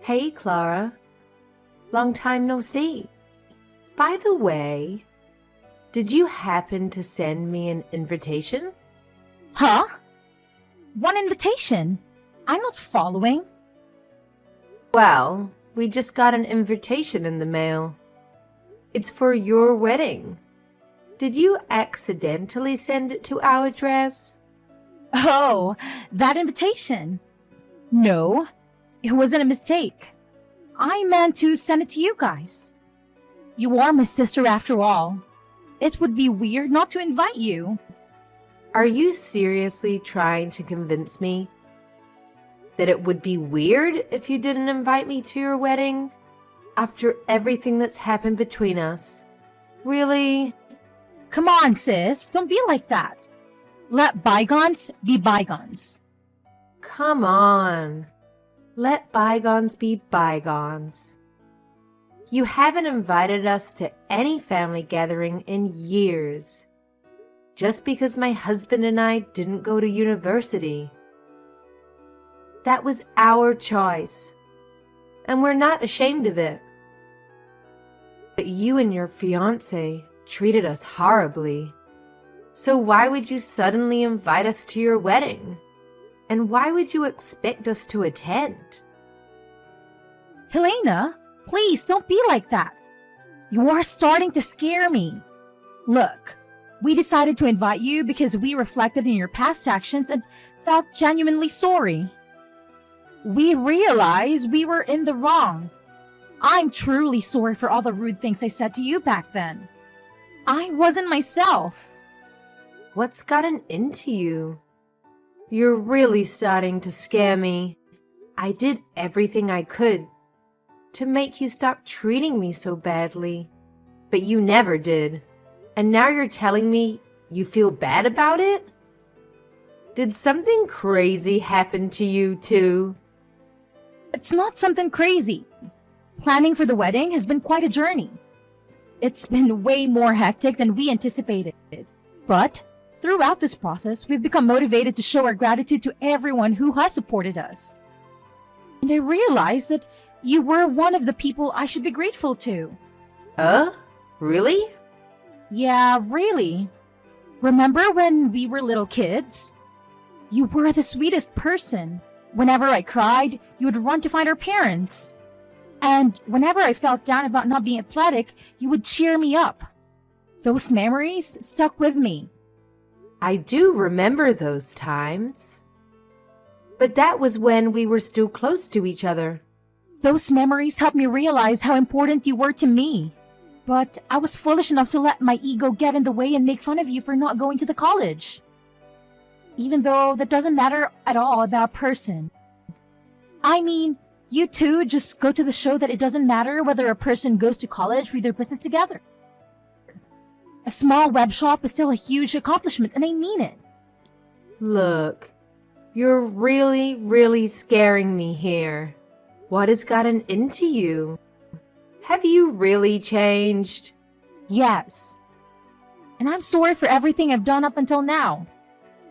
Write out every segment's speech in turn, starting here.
Hey, Clara. Long time no see. By the way, did you happen to send me an invitation? Huh? One invitation? I'm not following. Well, we just got an invitation in the mail. It's for your wedding. Did you accidentally send it to our address? Oh, that invitation. No, it wasn't a mistake. I meant to send it to you guys. You are my sister after all. It would be weird not to invite you. Are you seriously trying to convince me that it would be weird if you didn't invite me to your wedding? After everything that's happened between us? Really? Come on, sis, don't be like that. Let bygones be bygones. Come on. Let bygones be bygones. You haven't invited us to any family gathering in years. Just because my husband and I didn't go to university. That was our choice. And we're not ashamed of it. But you and your fiancé treated us horribly. So why would you suddenly invite us to your wedding? And why would you expect us to attend? Helena, please don't be like that. You are starting to scare me. Look, we decided to invite you because we reflected in your past actions and felt genuinely sorry. We realized we were in the wrong. I'm truly sorry for all the rude things I said to you back then. I wasn't myself. What's gotten into you? You're really starting to scare me. I did everything I could to make you stop treating me so badly, but you never did. And now you're telling me you feel bad about it? Did something crazy happen to you too? It's not something crazy. Planning for the wedding has been quite a journey. It's been way more hectic than we anticipated. But throughout this process, we've become motivated to show our gratitude to everyone who has supported us. And I realized that you were one of the people I should be grateful to. Really? Yeah, really. Remember when we were little kids? You were the sweetest person. Whenever I cried, you would run to find our parents. And whenever I felt down about not being athletic, you would cheer me up. Those memories stuck with me. I do remember those times. But that was when we were still close to each other. Those memories helped me realize how important you were to me. But I was foolish enough to let my ego get in the way and make fun of you for not going to the college. Even though that doesn't matter at all about a person. I mean, you two just go to the show that it doesn't matter whether a person goes to college with their business together. A small web shop is still a huge accomplishment, and I mean it. Look, you're really scaring me here. What has gotten into you? Have you really changed? Yes. And I'm sorry for everything I've done up until now.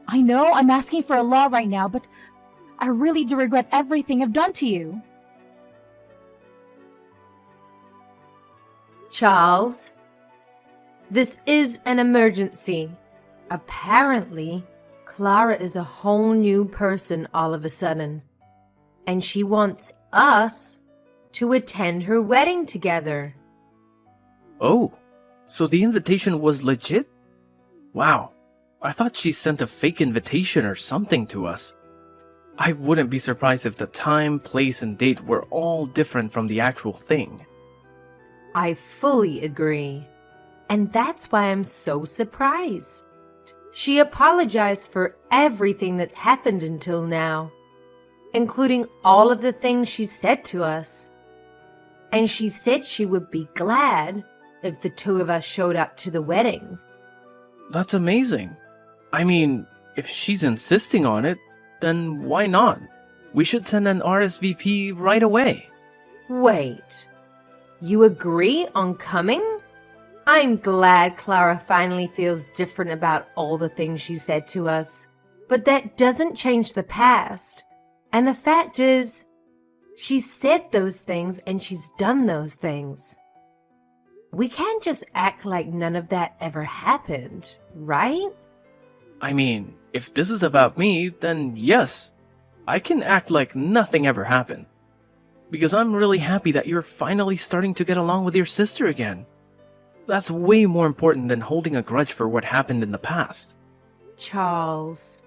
I know I'm asking for a lot right now, but I really do regret everything I've done to you. Charles, this is an emergency. Apparently, Clara is a whole new person all of a sudden, and she wants us to attend her wedding together. Oh, so the invitation was legit? Wow, I thought she sent a fake invitation or something to us. I wouldn't be surprised if the time, place, and date were all different from the actual thing. I fully agree. And that's why I'm so surprised. She apologized for everything that's happened until now, including all of the things she said to us. And she said she would be glad if the two of us showed up to the wedding. That's amazing. I mean, if she's insisting on it, then why not? We should send an RSVP right away. Wait, you agree on coming? I'm glad Clara finally feels different about all the things she said to us. But that doesn't change the past. And the fact is, She said those things and she's done those things. We can't just act like none of that ever happened, right? I mean, if this is about me, then yes, I can act like nothing ever happened. Because I'm really happy that you're finally starting to get along with your sister again. That's way more important than holding a grudge for what happened in the past. Charles.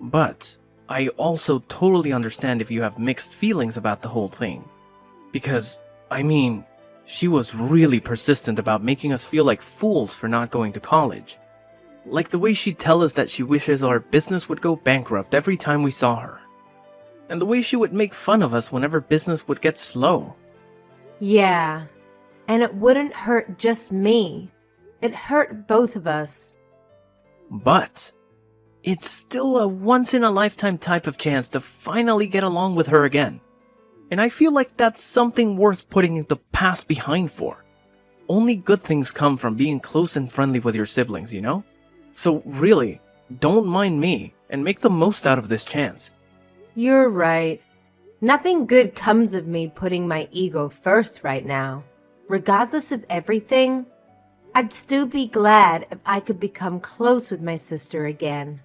But I also totally understand if you have mixed feelings about the whole thing. Because, I mean, she was really persistent about making us feel like fools for not going to college. Like the way she'd tell us that she wishes our business would go bankrupt every time we saw her. And the way she would make fun of us whenever business would get slow. Yeah, and it wouldn't hurt just me. It hurt both of us. But it's still a once-in-a-lifetime type of chance to finally get along with her again. And I feel like that's something worth putting the past behind for. Only good things come from being close and friendly with your siblings, you know? So really, don't mind me and make the most out of this chance. You're right. Nothing good comes of me putting my ego first right now. Regardless of everything, I'd still be glad if I could become close with my sister again.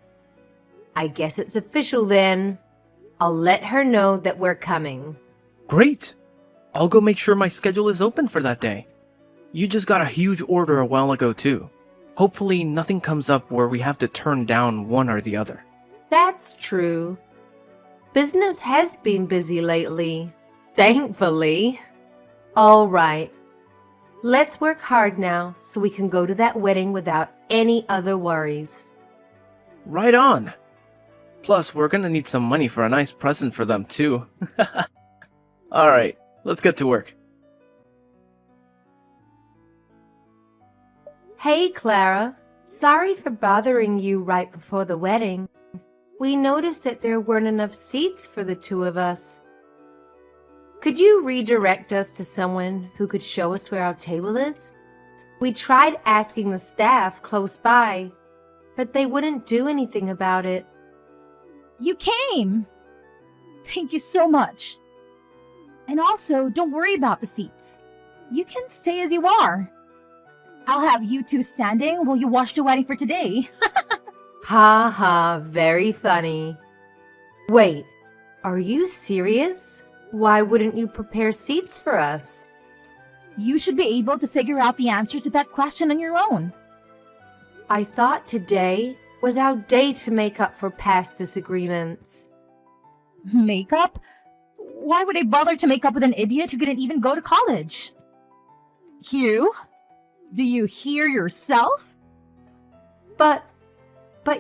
I guess it's official then. I'll let her know that we're coming. Great! I'll go make sure my schedule is open for that day. You just got a huge order a while ago too. Hopefully nothing comes up where we have to turn down one or the other. That's true. Business has been busy lately, thankfully. All right. Let's work hard now so we can go to that wedding without any other worries. Right on! Plus, we're gonna need some money for a nice present for them too. Alright, let's get to work. Hey, Clara. Sorry for bothering you right before the wedding. We noticed that there weren't enough seats for the two of us. Could you redirect us to someone who could show us where our table is? We tried asking the staff close by, but they wouldn't do anything about it. You came! Thank you so much. And also, don't worry about the seats. You can stay as you are. I'll have you two standing while you watch the wedding for today. Ha ha, very funny. Wait, are you serious? Why wouldn't you prepare seats for us? You should be able to figure out the answer to that question on your own. I thought today was our day to make up for past disagreements. Makeup? Why would I bother to make up with an idiot who couldn't even go to college? You? Do you hear yourself? But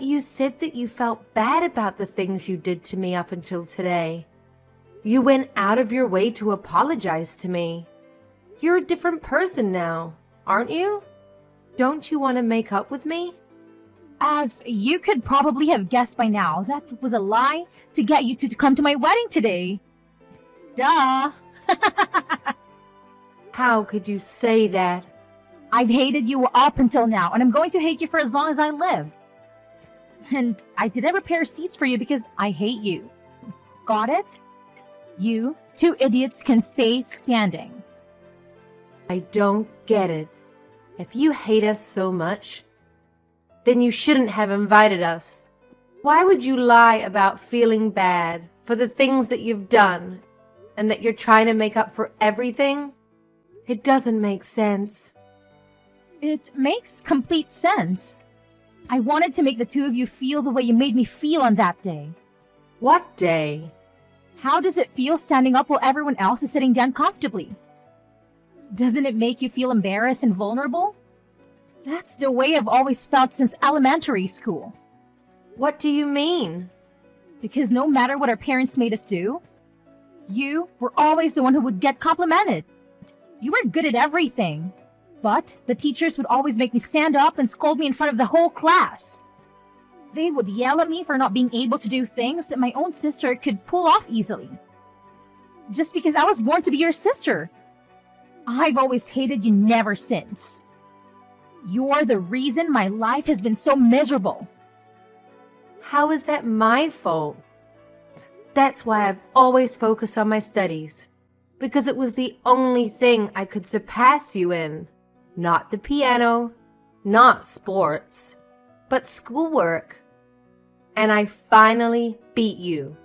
you said that you felt bad about the things you did to me up until today. You went out of your way to apologize to me. You're a different person now, aren't you? Don't you want to make up with me? As you could probably have guessed by now, that was a lie to get you two to come to my wedding today. Duh! How could you say that? I've hated you up until now, and I'm going to hate you for as long as I live. And I didn't prepare seats for you because I hate you. Got it? You two idiots can stay standing. I don't get it. If you hate us so much, then you shouldn't have invited us. Why would you lie about feeling bad for the things that you've done and that you're trying to make up for everything? It doesn't make sense. It makes complete sense. I wanted to make the two of you feel the way you made me feel on that day. What day? How does it feel standing up while everyone else is sitting down comfortably? Doesn't it make you feel embarrassed and vulnerable? That's the way I've always felt since elementary school. What do you mean? Because no matter what our parents made us do, you were always the one who would get complimented. You were good at everything. But the teachers would always make me stand up and scold me in front of the whole class. They would yell at me for not being able to do things that my own sister could pull off easily. Just because I was born to be your sister. I've always hated you never since. You're the reason my life has been so miserable. How is that my fault? that's why I've always focused on my studies, because it was the only thing I could surpass you in. Not the piano, not sports, but schoolwork. And I finally beat you.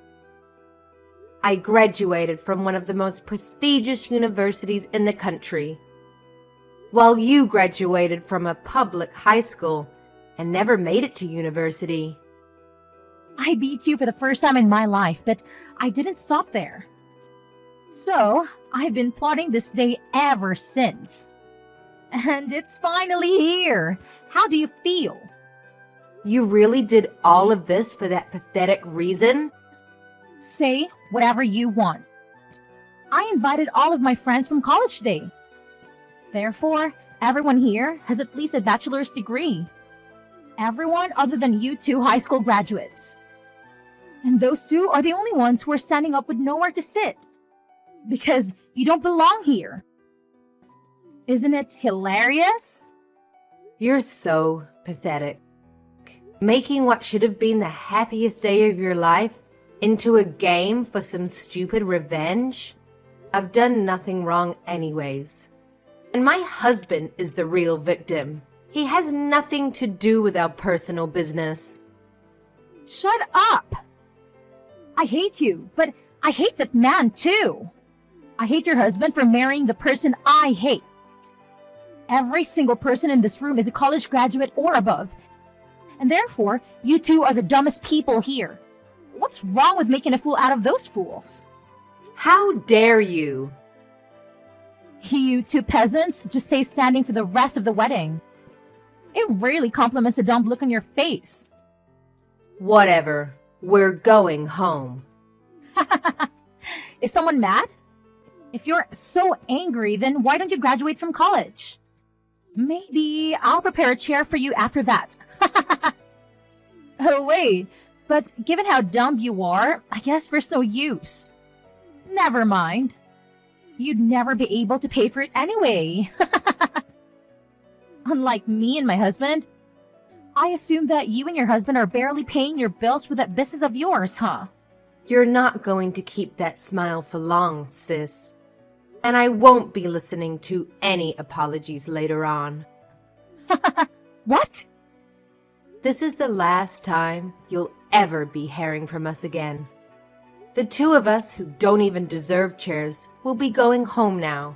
I graduated from one of the most prestigious universities in the country, while you graduated from a public high school and never made it to university. I beat you for the first time in my life, but I didn't stop there. So, I've been plotting this day ever since. And it's finally here. How do you feel? You really did all of this for that pathetic reason? Say whatever you want. I invited all of my friends from college today. Therefore, everyone here has at least a bachelor's degree. Everyone other than you two high school graduates. And those two are the only ones who are standing up with nowhere to sit. Because you don't belong here. Isn't it hilarious? You're so pathetic. Making what should have been the happiest day of your life into a game for some stupid revenge? I've done nothing wrong anyways. And my husband is the real victim. He has nothing to do with our personal business. Shut up! I hate you, but I hate that man too. I hate your husband for marrying the person I hate. Every single person in this room is a college graduate or above. And therefore, you two are the dumbest people here. What's wrong with making a fool out of those fools? How dare you? You two peasants just stay standing for the rest of the wedding. It really compliments the dumb look on your face. Whatever. We're going home. Is someone mad? If you're so angry, then why don't you graduate from college? Maybe I'll prepare a chair for you after that. Oh, wait. But given how dumb you are, I guess there's no use. Never mind. You'd never be able to pay for it anyway. Unlike me and my husband, I assume that you and your husband are barely paying your bills for that business of yours, huh? You're not going to keep that smile for long, sis. And I won't be listening to any apologies later on. What? This is the last time you'll ever be hearing from us again. The two of us who don't even deserve chairs will be going home now.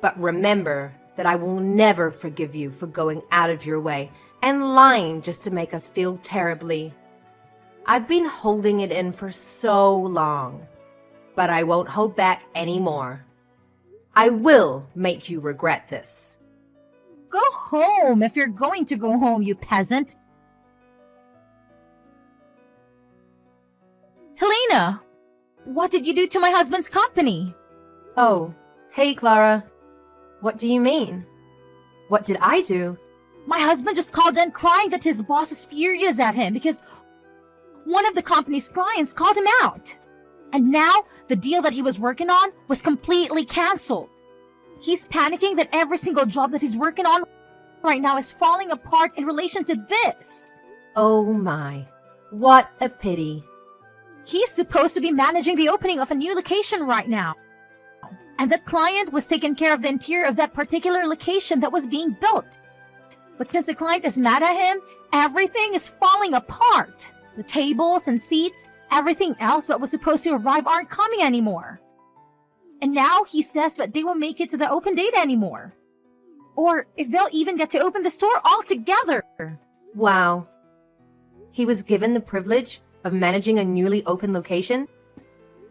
But remember that I will never forgive you for going out of your way and lying just to make us feel terribly. I've been holding it in for so long, but I won't hold back anymore. I will make you regret this. Go home if you're going to go home, you peasant. Helena, what did you do to my husband's company? Oh, hey Clara. What do you mean? What did I do? My husband just called in crying that his boss is furious at him because one of the company's clients called him out. And now the deal that he was working on was completely canceled. He's panicking that every single job that he's working on right now is falling apart in relation to this. Oh my, what a pity. He's supposed to be managing the opening of a new location right now. And that client was taking care of the interior of that particular location that was being built. But since the client is mad at him, everything is falling apart. The tables and seats, everything else that was supposed to arrive aren't coming anymore. And now he says that they won't make it to the open date anymore. Or if they'll even get to open the store altogether. Wow. He was given the privilege of managing a newly opened location,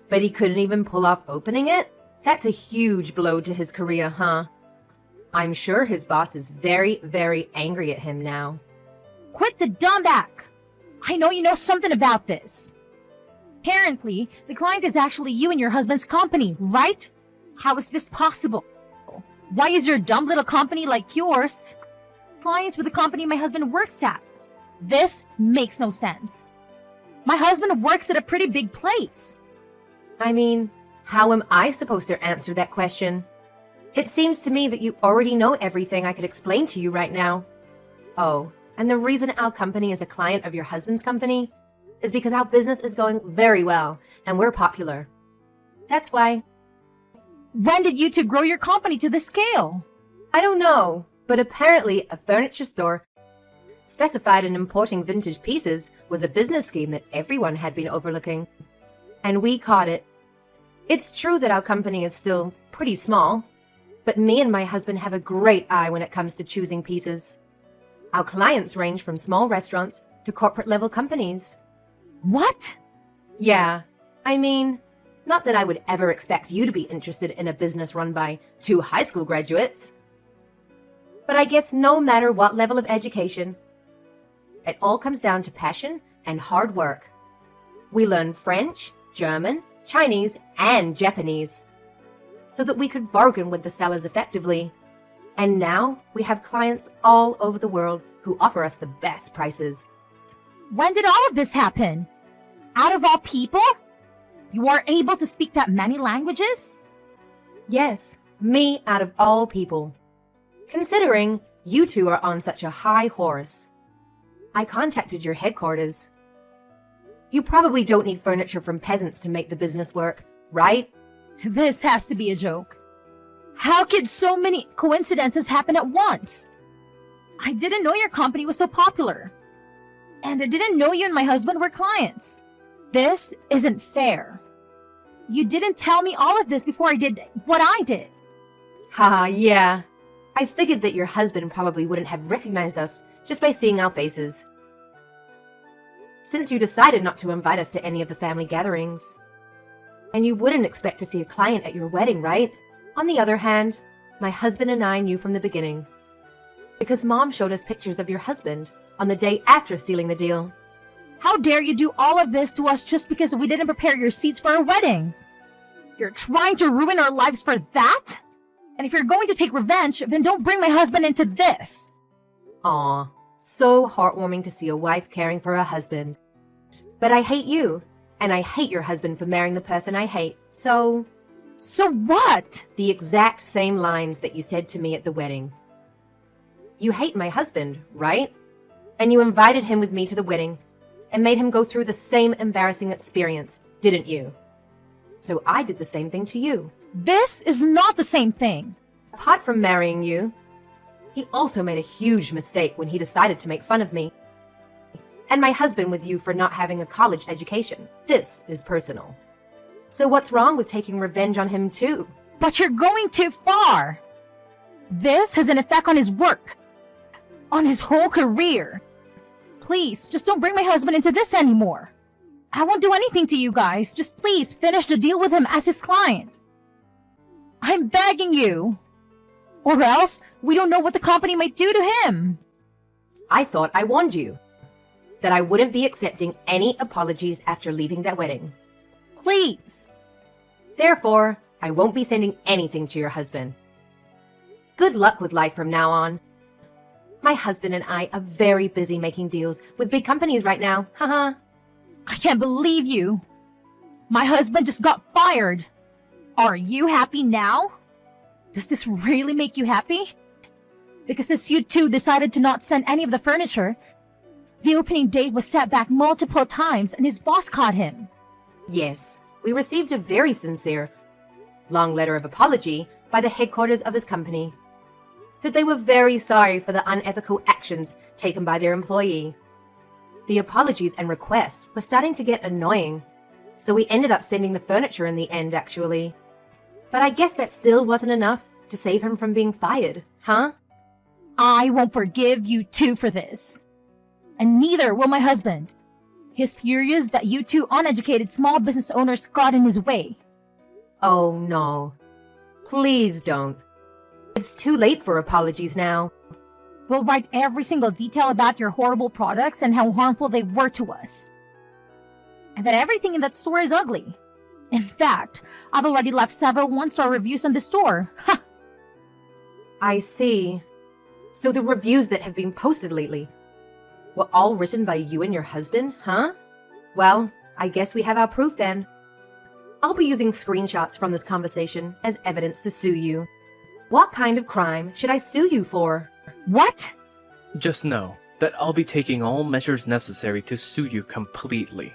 but he couldn't even pull off opening it? That's a huge blow to his career, huh? I'm sure his boss is very, very angry at him now. Quit the dumb act! I know you know something about this. Apparently, the client is actually you and your husband's company, right? How is this possible? Why is your dumb little company like yours clients with the company my husband works at? This makes no sense. My husband works at a pretty big place. I mean, how am I supposed to answer that question? It seems to me that you already know everything I could explain to you right now. Oh, and the reason our company is a client of your husband's company is because our business is going very well and we're popular. That's why. When did you two grow your company to this scale? I don't know, but apparently a furniture store specified in importing vintage pieces was a business scheme that everyone had been overlooking. And we caught it. It's true that our company is still pretty small, but me and my husband have a great eye when it comes to choosing pieces. Our clients range from small restaurants to corporate-level companies. What? Yeah, I mean, not that I would ever expect you to be interested in a business run by 2 high school graduates. But I guess no matter what level of education, it all comes down to passion and hard work. We learn French, German, Chinese, and Japanese so that we could bargain with the sellers effectively. And now we have clients all over the world who offer us the best prices. When did all of this happen? Out of all people? You are able to speak that many languages? Yes, me out of all people. Considering you two are on such a high horse, I contacted your headquarters. You probably don't need furniture from peasants to make the business work, right? This has to be a joke. How could so many coincidences happen at once? I didn't know your company was so popular. And I didn't know you and my husband were clients. This isn't fair. You didn't tell me all of this before I did what I did. Haha, yeah. I figured that your husband probably wouldn't have recognized us just by seeing our faces. Since you decided not to invite us to any of the family gatherings. And you wouldn't expect to see a client at your wedding, right? On the other hand, my husband and I knew from the beginning. Because Mom showed us pictures of your husband on the day after sealing the deal. How dare you do all of this to us just because we didn't prepare your seats for our wedding? You're trying to ruin our lives for that? And if you're going to take revenge, then don't bring my husband into this. Aw, so heartwarming to see a wife caring for her husband. But I hate you, and I hate your husband for marrying the person I hate. So what? the exact same lines that you said to me at the wedding. You hate my husband, right? And you invited him with me to the wedding and made him go through the same embarrassing experience, didn't you? So I did the same thing to you. This is not the same thing. Apart from marrying you, he also made a huge mistake when he decided to make fun of me. And my husband with you for not having a college education. This is personal. So what's wrong with taking revenge on him too? But you're going too far. This has an effect on his work, on his whole career. Please, just don't bring my husband into this anymore. I won't do anything to you guys. Just please finish the deal with him as his client. I'm begging you. Or else, we don't know what the company might do to him. I thought I warned you that I wouldn't be accepting any apologies after leaving that wedding. Please. Therefore, I won't be sending anything to your husband. Good luck with life from now on. My husband and I are very busy making deals with big companies right now. Haha. I can't believe you. My husband just got fired. Are you happy now? Does this really make you happy? Because since you two decided to not send any of the furniture, the opening date was set back multiple times and his boss caught him. Yes, we received a very sincere, long letter of apology by the headquarters of his company. That they were very sorry for the unethical actions taken by their employee. The apologies and requests were starting to get annoying, so we ended up sending the furniture in the end, actually. But I guess that still wasn't enough to save him from being fired, huh? I won't forgive you two for this. And neither will my husband. He's furious that you two uneducated small business owners got in his way. Oh no. Please don't. It's too late for apologies now. We'll write every single detail about your horrible products and how harmful they were to us. And that everything in that store is ugly. In fact, I've already left several one-star reviews on the store. Ha! I see. So the reviews that have been posted lately were all written by you and your husband, huh? Well, I guess we have our proof then. I'll be using screenshots from this conversation as evidence to sue you. What kind of crime should I sue you for? What? Just know, that I'll be taking all measures necessary to sue you completely.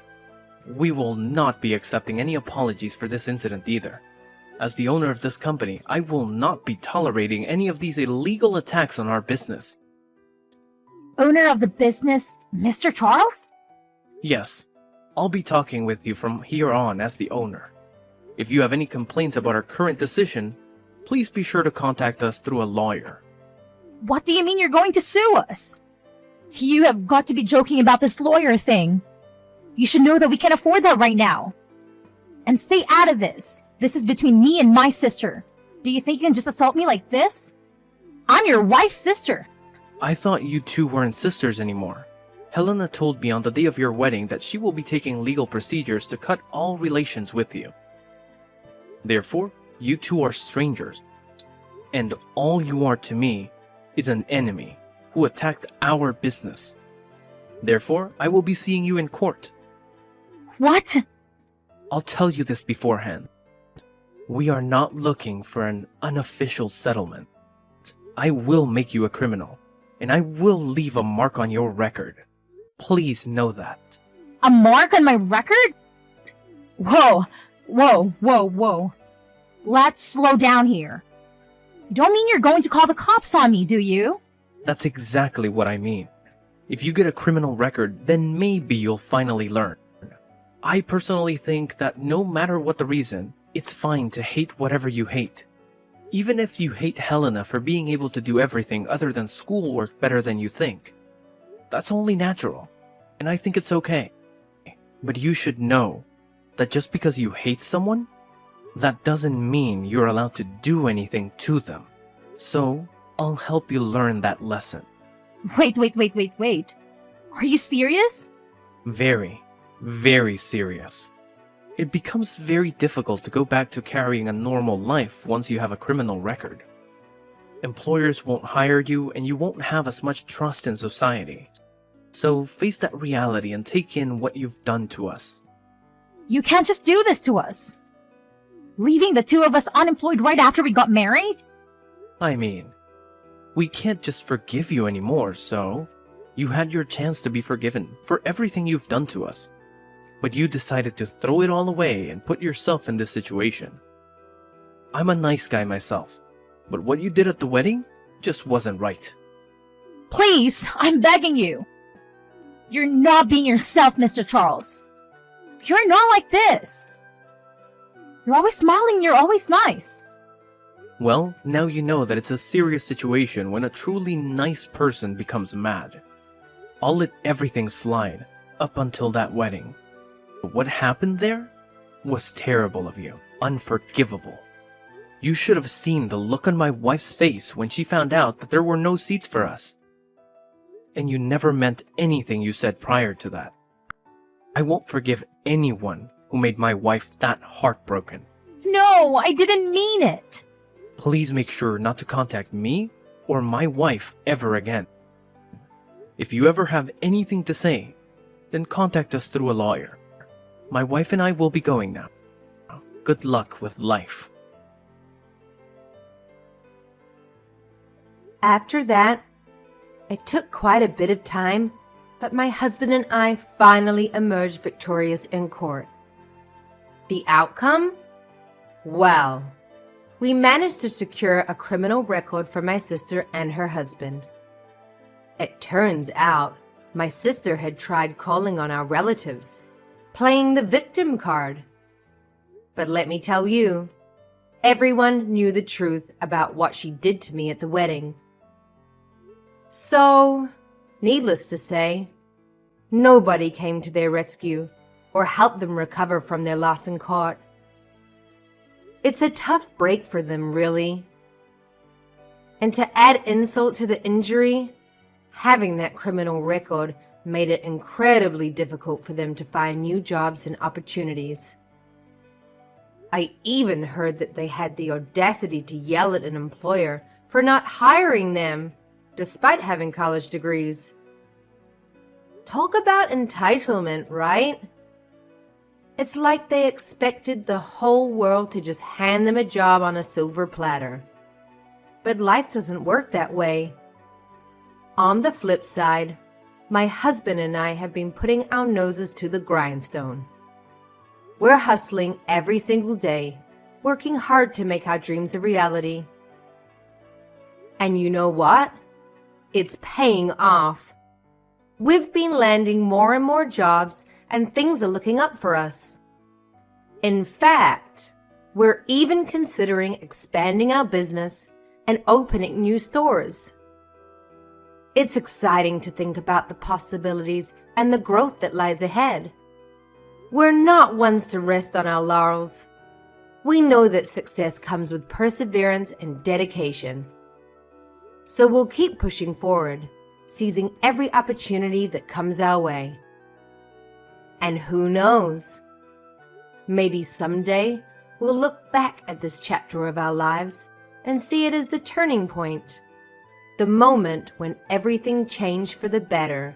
We will not be accepting any apologies for this incident either. As the owner of this company, I will not be tolerating any of these illegal attacks on our business. Owner of the business, Mr. Charles? Yes, I'll be talking with you from here on as the owner. If you have any complaints about our current decision, please be sure to contact us through a lawyer. What do you mean you're going to sue us? You have got to be joking about this lawyer thing. You should know that we can't afford that right now. And stay out of this. This is between me and my sister. Do you think you can just assault me like this? I'm your wife's sister. I thought you two weren't sisters anymore. Helena told me on the day of your wedding that she will be taking legal procedures to cut all relations with you. Therefore, you two are strangers. And all you are to me is an enemy who attacked our business. Therefore, I will be seeing you in court. What? I'll tell you this beforehand. We are not looking for an unofficial settlement. I will make you a criminal, and I will leave a mark on your record. Please know that. A mark on my record? Whoa, whoa, whoa, whoa. Let's slow down here. You don't mean you're going to call the cops on me, do you? That's exactly what I mean. If you get a criminal record, then maybe you'll finally learn. I personally think that no matter what the reason, it's fine to hate whatever you hate. Even if you hate Helena for being able to do everything other than schoolwork better than you think. That's only natural, and I think it's okay. But you should know that just because you hate someone, that doesn't mean you're allowed to do anything to them. So, I'll help you learn that lesson. Wait. Are you serious? Very, very serious. It becomes very difficult to go back to carrying a normal life once you have a criminal record. Employers won't hire you and you won't have as much trust in society. So face that reality and take in what you've done to us. You can't just do this to us. Leaving the two of us unemployed right after we got married? I mean, we can't just forgive you anymore, so you had your chance to be forgiven for everything you've done to us. But you decided to throw it all away and put yourself in this situation. I'm a nice guy myself, but what you did at the wedding just wasn't right. Please, I'm begging you. You're not being yourself, Mr. Charles. You're not like this. You're always smiling, you're always nice. Well, now you know that it's a serious situation when a truly nice person becomes mad. I'll let everything slide up until that wedding. But what happened there was terrible of you, unforgivable. You should have seen the look on my wife's face when she found out that there were no seats for us. And you never meant anything you said prior to that. I won't forgive anyone who made my wife that heartbroken. No, I didn't mean it. Please make sure not to contact me or my wife ever again. If you ever have anything to say, then contact us through a lawyer. My wife and I will be going now. Good luck with life. After that, it took quite a bit of time, but my husband and I finally emerged victorious in court. The outcome? Well, we managed to secure a criminal record for my sister and her husband. It turns out my sister had tried calling on our relatives, playing the victim card. But let me tell you, everyone knew the truth about what she did to me at the wedding. So, needless to say, nobody came to their rescue or helped them recover from their loss in court. It's a tough break for them, really. And to add insult to the injury, having that criminal record made it incredibly difficult for them to find new jobs and opportunities. I even heard that they had the audacity to yell at an employer for not hiring them, despite having college degrees. Talk about entitlement, right? It's like they expected the whole world to just hand them a job on a silver platter. But life doesn't work that way. On the flip side, my husband and I have been putting our noses to the grindstone. We're hustling every single day, working hard to make our dreams a reality. And you know what? It's paying off. We've been landing more and more jobs, and things are looking up for us. In fact, we're even considering expanding our business and opening new stores. It's exciting to think about the possibilities and the growth that lies ahead. We're not ones to rest on our laurels. We know that success comes with perseverance and dedication. So we'll keep pushing forward, seizing every opportunity that comes our way. And who knows? Maybe someday we'll look back at this chapter of our lives and see it as the turning point, the moment when everything changed for the better